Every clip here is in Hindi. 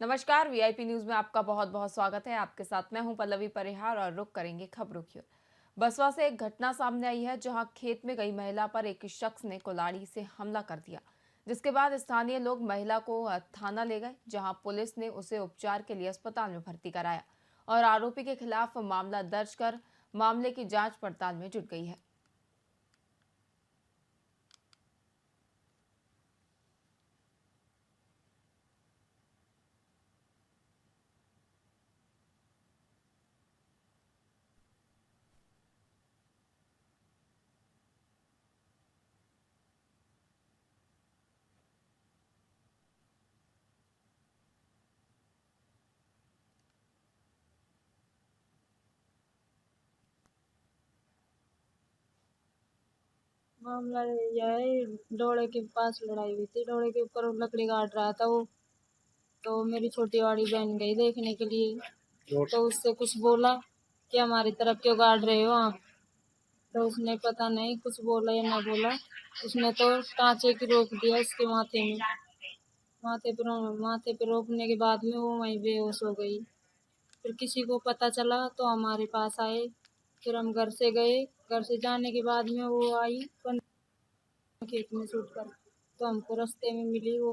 नमस्कार। वीआईपी न्यूज में आपका बहुत बहुत स्वागत है। आपके साथ मैं हूं पल्लवी परिहार और रुक करेंगे खबरों की ओर। बसवा से एक घटना सामने आई है जहां खेत में गई महिला पर एक शख्स ने कुल्हाड़ी से हमला कर दिया, जिसके बाद स्थानीय लोग महिला को थाना ले गए, जहां पुलिस ने उसे उपचार के लिए अस्पताल में भर्ती कराया और आरोपी के खिलाफ मामला दर्ज कर मामले की जांच पड़ताल में जुट गई है। मामला यह है, डोड़े के पास लड़ाई हुई थी। डोड़े के ऊपर लकड़ी काट रहा था वो। तो मेरी छोटी वाली बहन गई देखने के लिए, तो उससे कुछ बोला कि हमारी तरफ क्यों काट रहे हो आप। तो उसने पता नहीं कुछ बोला या ना बोला, उसने तो टाँचे की रोक दिया उसके माथे में। माथे पे रोकने के बाद में वो वहीं बेहोश हो गई। फिर किसी को पता चला तो हमारे पास आए। फिर हम घर से गए। घर से जाने के बाद में वो आई खेत में छूट कर, तो हमको रास्ते में मिली वो।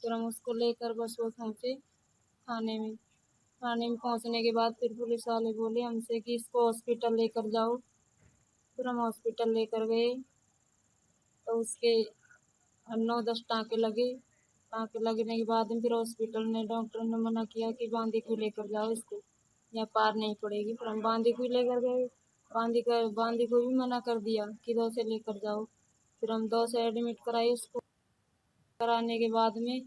फिर हम उसको लेकर बस वो पहुँचे थाने में। थाने में पहुँचने के बाद फिर पुलिस वाले बोले हमसे कि इसको हॉस्पिटल लेकर जाओ। फिर हम हॉस्पिटल लेकर गए, तो उसके 9-10 टाँके लगे। टाँके लगने के बाद में फिर हॉस्पिटल ने डॉक्टर ने मना किया कि बांदीकुई लेकर जाओ इसको, यहाँ पार नहीं पड़ेगी। फिर हम बांदीकुई लेकर गए। बांदीकुई भी मना कर दिया कि 2 से लेकर जाओ। फिर हम 2 से एडमिट कराई उसको। कराने के बाद में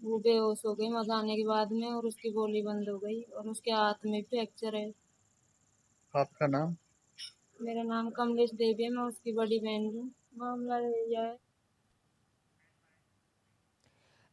वो बेहोश हो गई मजा आने के बाद में, और उसकी गोली बंद हो गई और उसके हाथ में फ्रैक्चर है। आपका नाम? मेरा नाम कमलेश देवी है, मैं उसकी बड़ी बहन हूँ। मामला यह है।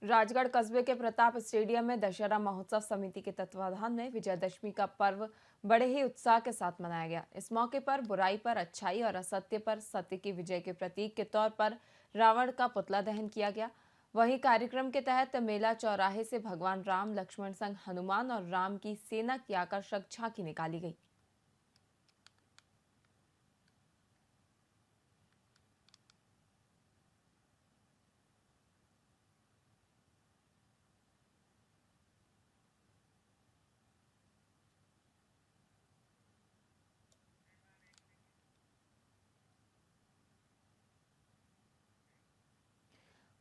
राजगढ़ कस्बे के प्रताप स्टेडियम में दशहरा महोत्सव समिति के तत्वाधान में विजयदशमी का पर्व बड़े ही उत्साह के साथ मनाया गया। इस मौके पर बुराई पर अच्छाई और असत्य पर सत्य की विजय के प्रतीक के तौर पर रावण का पुतला दहन किया गया। वहीं कार्यक्रम के तहत मेला चौराहे से भगवान राम, लक्ष्मण संग हनुमान और राम की सेना की आकर्षक झांकी निकाली गई।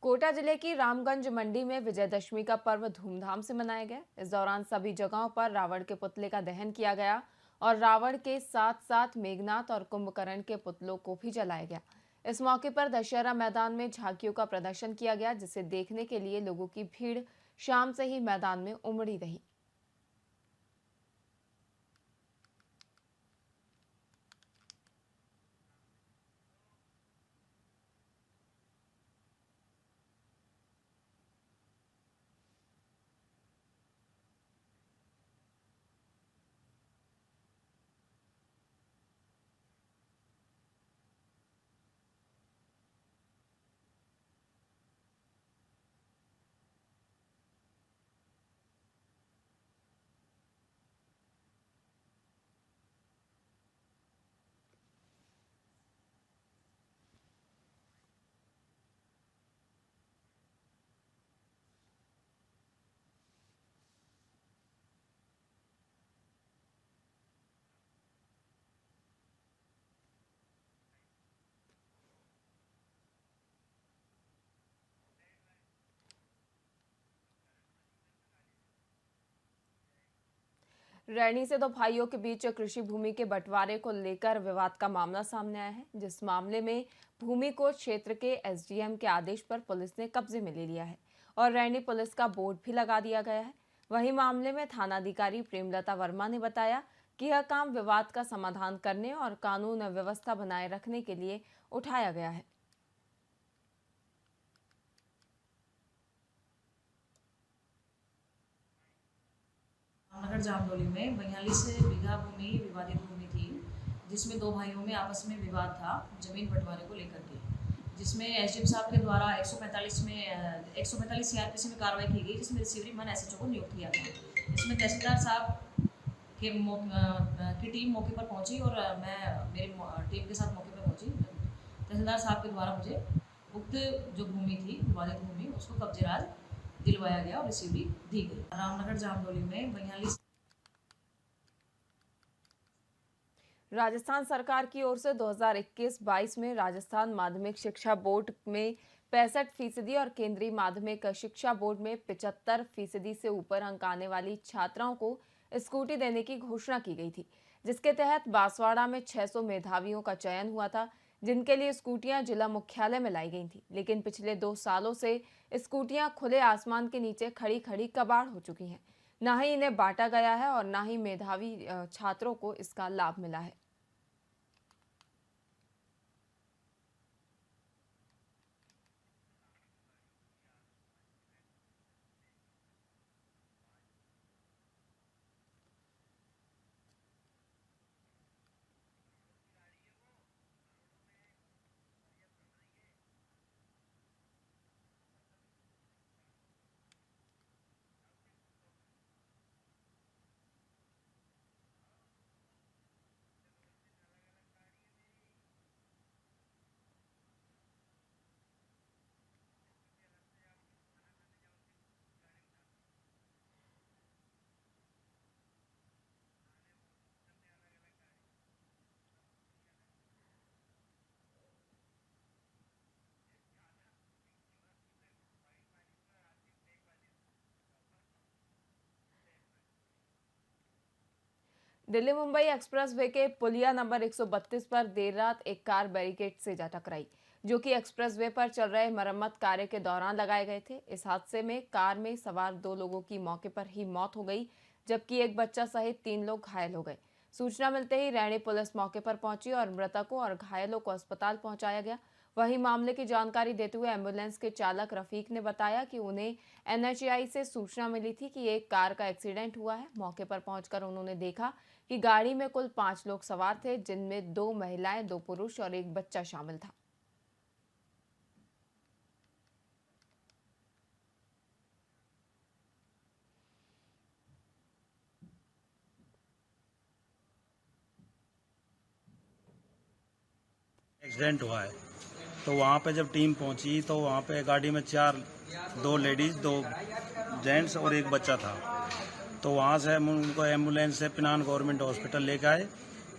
कोटा जिले की रामगंज मंडी में विजयदशमी का पर्व धूमधाम से मनाया गया। इस दौरान सभी जगहों पर रावण के पुतले का दहन किया गया और रावण के साथ साथ मेघनाथ और कुंभकर्ण के पुतलों को भी जलाया गया। इस मौके पर दशहरा मैदान में झांकियों का प्रदर्शन किया गया, जिसे देखने के लिए लोगों की भीड़ शाम से ही मैदान में उमड़ी रही। रैनी से दो भाइयों के बीच कृषि भूमि के बंटवारे को लेकर विवाद का मामला सामने आया है, जिस मामले में भूमि को क्षेत्र के एसडीएम के आदेश पर पुलिस ने कब्जे में ले लिया है और रैनी पुलिस का बोर्ड भी लगा दिया गया है। वहीं मामले में थानाधिकारी प्रेमलता वर्मा ने बताया कि यह काम विवाद का समाधान करने और कानून व्यवस्था बनाए रखने के लिए उठाया गया है। नगर जामडोली में 42 बीघा भूमि विवादित भूमि थी, जिसमें दो भाइयों में आपस में विवाद था जमीन बंटवारे को लेकर के। जिसमें एसडीएम साहब के द्वारा 145 सीआरपीसी में कार्रवाई की गई, जिसमें रिसीवरी मन एसएचओ को नियुक्त किया गया। इसमें तहसीलदार साहब की टीम मौके पर पहुंची और मैं मेरी टीम के साथ मौके पर पहुंची। तहसीलदार साहब के द्वारा मुझे उक्त जो भूमि थी, विवादित भूमि, उसको कब्जेराज दिलवाया गया और रिसीवरी दी गई। रामनगर जामडोली में 42 राजस्थान सरकार की ओर से 2021-22 में राजस्थान माध्यमिक शिक्षा बोर्ड में 65% और केंद्रीय माध्यमिक शिक्षा बोर्ड में 75% से ऊपर अंक आने वाली छात्राओं को स्कूटी देने की घोषणा की गई थी, जिसके तहत बांसवाड़ा में 600 मेधावियों का चयन हुआ था, जिनके लिए स्कूटियां जिला मुख्यालय में लाई गई थी। लेकिन पिछले 2 सालों से स्कूटियां खुले आसमान के नीचे खड़ी खड़ी कबाड़ हो चुकी हैं। न ही इन्हें बांटा गया है और न ही मेधावी छात्रों को इसका लाभ मिला है। दिल्ली मुंबई एक्सप्रेसवे के पुलिया नंबर 132 पर देर रात एक कार बैरिकेड से जा टकराई, जो कि एक्सप्रेसवे पर चल रहे मरम्मत कार्य के दौरान लगाए गए थे। इस हादसे में कार में सवार 2 लोगों की मौके पर ही मौत हो गई, जबकि एक बच्चा सहित 3 लोग घायल हो गए। सूचना मिलते ही रैणी पुलिस मौके पर पहुंची और मृतकों और घायलों को अस्पताल पहुंचाया गया। वहीं मामले की जानकारी देते हुए एम्बुलेंस के चालक रफीक ने बताया कि उन्हें एनएचएआई से सूचना मिली थी कि एक कार का एक्सीडेंट हुआ है। मौके पर पहुंचकर उन्होंने देखा कि गाड़ी में कुल 5 लोग सवार थे, जिनमें 2 महिलाएं, 2 पुरुष और एक बच्चा शामिल था। एक्सीडेंट हुआ है, तो वहाँ पे जब टीम पहुँची तो वहाँ पे गाड़ी में 2 लेडीज़, 2 जेंट्स और एक बच्चा था। तो वहाँ से हम उनको एम्बुलेंस से पिनान गवर्नमेंट हॉस्पिटल लेके आए।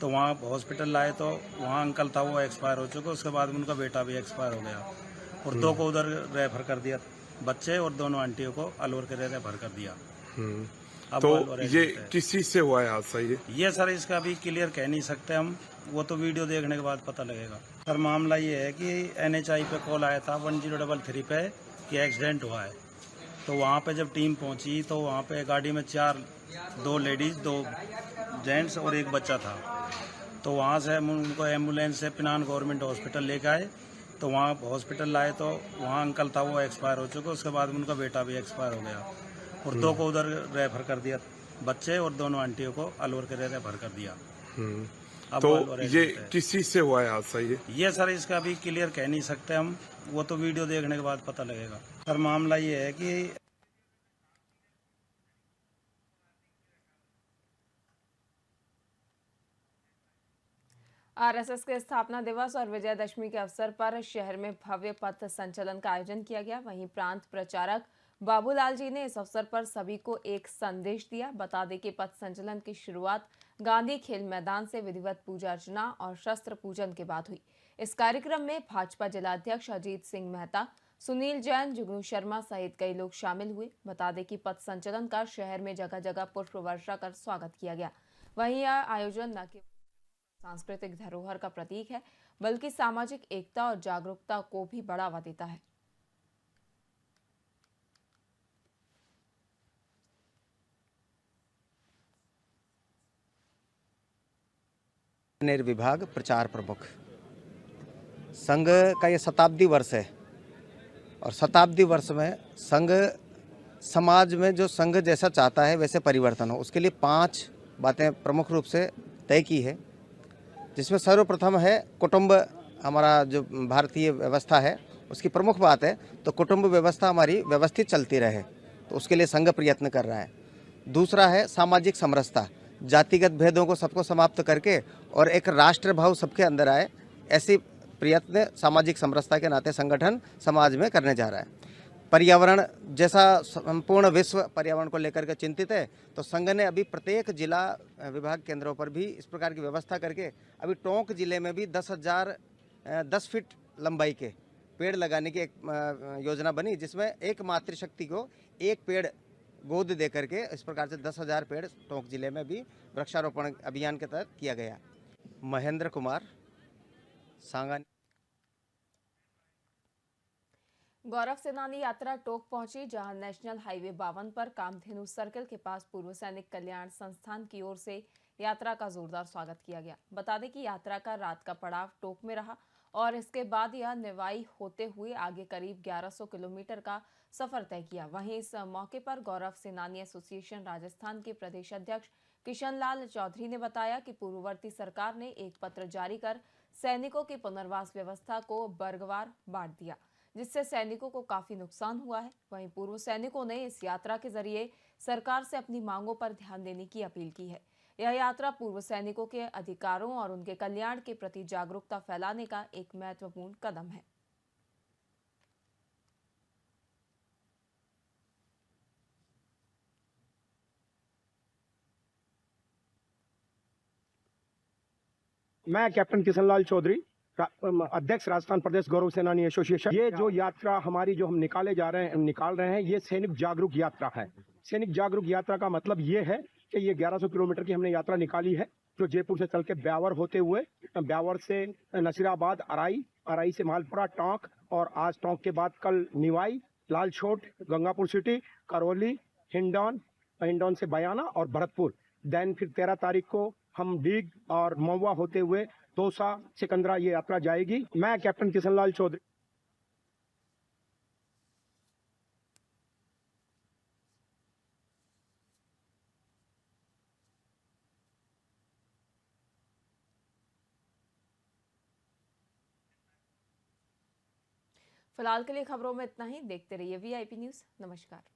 तो वहाँ हॉस्पिटल लाए तो वहाँ अंकल था, वो एक्सपायर हो चुका। उसके बाद उनका बेटा भी एक्सपायर हो गया और 2 को उधर रेफर कर दिया, बच्चे और दोनों आंटियों को अलवर के रेफर कर दिया। अब तो ये किस चीज से हुआ है हादसा? ये सर इसका अभी क्लियर कह नहीं सकते हम, वो तो वीडियो देखने के बाद पता लगेगा। सर मामला ये है कि एनएचआई पे कॉल आया था 1033 पे कि एक्सीडेंट हुआ है। तो वहाँ पे जब टीम पहुँची तो वहाँ पे गाड़ी में 2 लेडीज़, 2 जेंट्स और एक बच्चा था। तो वहाँ से हम उनको एम्बुलेंस से पिनान गवर्नमेंट हॉस्पिटल लेके आए। तो वहाँ हॉस्पिटल लाए तो वहाँ अंकल था, वो एक्सपायर हो चुका। उसके बाद उनका बेटा भी एक्सपायर हो गया और 2 को उधर रेफर कर दिया, बच्चे और दोनों आंटियों को अलवर के रेफर कर दिया। अब तो ये किस चीज से हुआ है हादसा? ये सर इसका अभी क्लियर कह नहीं सकते हम, वो तो वीडियो देखने के बाद पता लगेगा। सर मामला ये है कि आरएसएस के स्थापना दिवस और विजयदशमी के अवसर पर शहर में भव्य पथ संचलन का आयोजन किया गया। वहीं प्रांत प्रचारक बाबूलाल जी ने इस अवसर पर सभी को एक संदेश दिया। बता दें कि पथ संचलन की शुरुआत गांधी खेल मैदान से विधिवत पूजा अर्चना और शस्त्र पूजन के बाद हुई। इस कार्यक्रम में भाजपा जिलाध्यक्ष अजीत सिंह मेहता, सुनील जैन, जुगनू शर्मा सहित कई लोग शामिल हुए। बता दें कि पथ संचलन का शहर में जगह जगह पुष्प वर्षा कर स्वागत किया गया। वहीं यह आयोजन न केवल सांस्कृतिक धरोहर का प्रतीक है, बल्कि सामाजिक एकता और जागरूकता को भी बढ़ावा देता है। विभाग प्रचार प्रमुख संघ का ये शताब्दी वर्ष है और शताब्दी वर्ष में संघ समाज में जो संघ जैसा चाहता है वैसे परिवर्तन हो, उसके लिए 5 बातें प्रमुख रूप से तय की है, जिसमें सर्वप्रथम है कुटुंब हमारा जो भारतीय व्यवस्था है उसकी प्रमुख बात है, तो कुटुंब व्यवस्था हमारी व्यवस्थित चलती रहे, तो उसके लिए संघ प्रयत्न कर रहा है। दूसरा है सामाजिक समरसता, जातिगत भेदों को सबको समाप्त करके और एक राष्ट्र भाव सबके अंदर आए, ऐसी प्रयत्न सामाजिक समरसता के नाते संगठन समाज में करने जा रहा है। पर्यावरण, जैसा संपूर्ण विश्व पर्यावरण को लेकर के चिंतित है, तो संघ ने अभी प्रत्येक जिला विभाग केंद्रों पर भी इस प्रकार की व्यवस्था करके अभी टोंक जिले में भी 10 फीट लंबाई के पेड़ लगाने की एक योजना बनी, जिसमें एक मातृशक्ति को एक पेड़ गोद दे करके इस प्रकार से 10,000 पेड़ टोंक जिले में भी वृक्षारोपण अभियान के तहत किया गया। महेंद्र कुमार, सांगा। गौरव सेनानी यात्रा टोंक पहुंची, जहां नेशनल हाईवे 52 पर कामधेनु सर्किल के पास पूर्व सैनिक कल्याण संस्थान की ओर से यात्रा का जोरदार स्वागत किया गया। बता दें कि यात्रा का रात का पड़ाव टोंक में रहा और इसके बाद यह निवाई होते हुए आगे करीब 1100 किलोमीटर का सफर तय किया। वहीं इस मौके पर गौरव सेनानी एसोसिएशन राजस्थान के प्रदेश अध्यक्ष किशन लाल चौधरी ने बताया कि पूर्ववर्ती सरकार ने एक पत्र जारी कर सैनिकों की पुनर्वास व्यवस्था को वर्गवार बांट दिया, जिससे सैनिकों को काफी नुकसान हुआ है। वहीं पूर्व सैनिकों ने इस यात्रा के जरिए सरकार से अपनी मांगों पर ध्यान देने की अपील की है। यह यात्रा पूर्व सैनिकों के अधिकारों और उनके कल्याण के प्रति जागरूकता फैलाने का एक महत्वपूर्ण कदम है। मैं कैप्टन किशनलाल चौधरी, अध्यक्ष राजस्थान प्रदेश गौरव सेनानी एसोसिएशन। ये जो यात्रा हमारी जो हम निकाल रहे हैं, ये सैनिक जागरूक यात्रा है। सैनिक जागरूक यात्रा का मतलब ये है कि ये 1100 किलोमीटर की हमने यात्रा निकाली है, जो जयपुर से चल के ब्यावर होते हुए, ब्यावर से नसीराबाद, अराई से मालपुरा, टोंक, और आज टोंक के बाद कल निवाई, लालछोट, गंगापुर सिटी, करौली, हिंडौन से बयाना और भरतपुर। देन फिर 13 तारीख को हम डीग और महुआ होते हुए दौसा, सिकंदरा ये यात्रा जाएगी। मैं कैप्टन किशनलाल चौधरी। फिलहाल के लिए खबरों में इतना ही। देखते रहिए VIP न्यूज। नमस्कार।